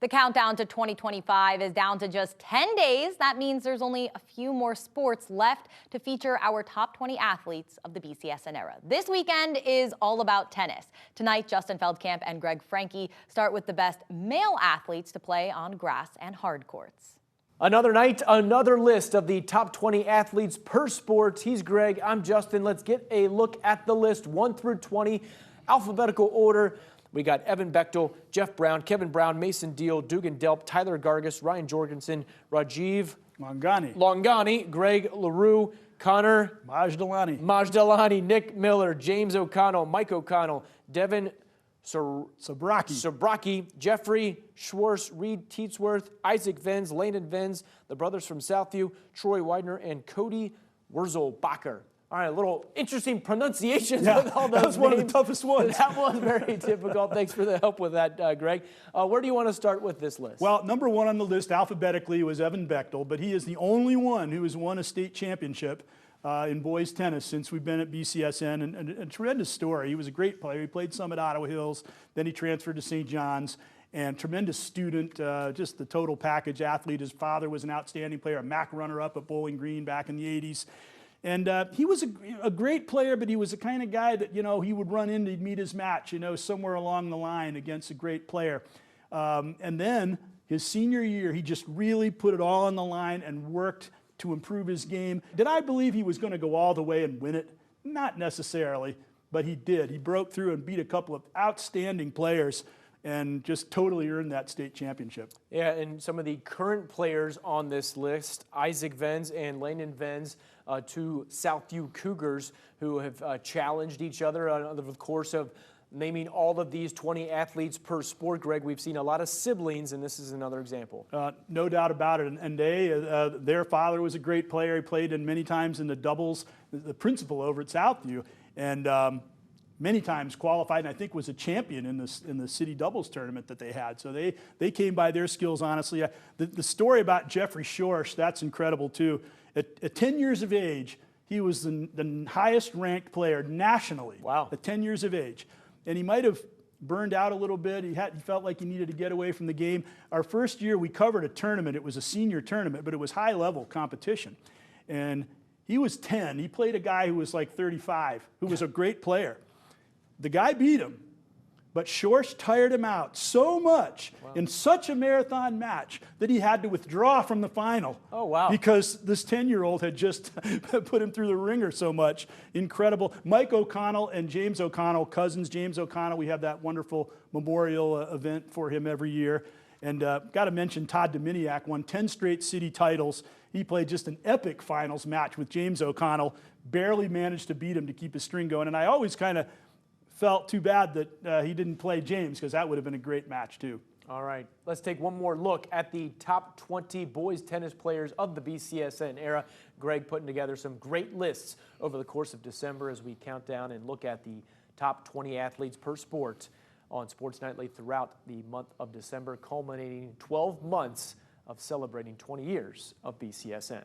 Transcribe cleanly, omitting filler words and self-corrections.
The countdown to 2025 is down to just 10 days. That means there's only a few more sports left to feature our top 20 athletes of the BCSN era. This weekend is all about tennis. Tonight, Justin Feldkamp and Greg Franke start with the best male athletes to play on grass and hard courts. Another night, another list of the top 20 athletes per sport. He's Greg, I'm Justin. Let's get a look at the list 1 through 20, alphabetical order. We got Evan Bechtel, Jeff Brown, Kevin Brown, Mason Deal, Dugan Delp, Tyler Gargis, Ryan Jorgensen, Rajiv Longani, Greg LaRue, Connor Majdalani, Nick Miller, James O'Connell, Mike O'Connell, Devin Sobraki, Jeffrey Schwartz, Reed Teetsworth, Isaac Venz, Landon Venz, the brothers from Southview, Troy Widener, and Cody Wurzelbacher. All right, a little interesting pronunciations with all those that was names. One of the toughest ones. That was very difficult. Thanks for the help with that, Greg. Where do you want to start with this list? Well, number one on the list alphabetically was Evan Bechtel, but he is the only one who has won a state championship in boys tennis since we've been at BCSN, and a tremendous story. He was a great player. He played some at Ottawa Hills, then he transferred to St. John's, and tremendous student, just the total package athlete. His father was an outstanding player, a MAC runner-up at Bowling Green back in the 80s. And he was a great player, but he was the kind of guy that, he would run in to meet his match, somewhere along the line against a great player. And then his senior year, he just really put it all on the line and worked to improve his game. Did I believe he was going to go all the way and win it? Not necessarily, but he did. He broke through and beat a couple of outstanding players and just totally earned that state championship. Yeah, and some of the current players on this list, Isaac Venz and Landon Venz, two Southview Cougars who have challenged each other over the course of naming all of these 20 athletes per sport. Greg, we've seen a lot of siblings, and this is another example. No doubt about it. And their father was a great player. He played many times in the doubles, the principal over at Southview, and many times qualified, and I think was a champion in the city doubles tournament that they had. So they came by their skills, honestly. The story about Jeffrey Schwartz, that's incredible too. At 10 years of age, he was the highest ranked player nationally. Wow. At 10 years of age. And he might have burned out a little bit. He felt like he needed to get away from the game. Our first year we covered a tournament. It was a senior tournament, but it was high level competition. And he was 10. He played a guy who was like 35, who was a great player. The guy beat him, but Schwartz tired him out so much in such a marathon match that he had to withdraw from the final. Oh, wow. Because this 10-year-old had just put him through the ringer so much. Incredible. Mike O'Connell and James O'Connell, cousins. James O'Connell, we have that wonderful memorial event for him every year. And got to mention Todd Dominiak won 10 straight city titles. He played just an epic finals match with James O'Connell, barely managed to beat him to keep his string going. And I always kind of felt too bad that he didn't play James, because that would have been a great match too. All right, let's take one more look at the top 20 boys tennis players of the BCSN era. Greg putting together some great lists over the course of December as we count down and look at the top 20 athletes per sport on Sports Nightly throughout the month of December, culminating 12 months of celebrating 20 years of BCSN.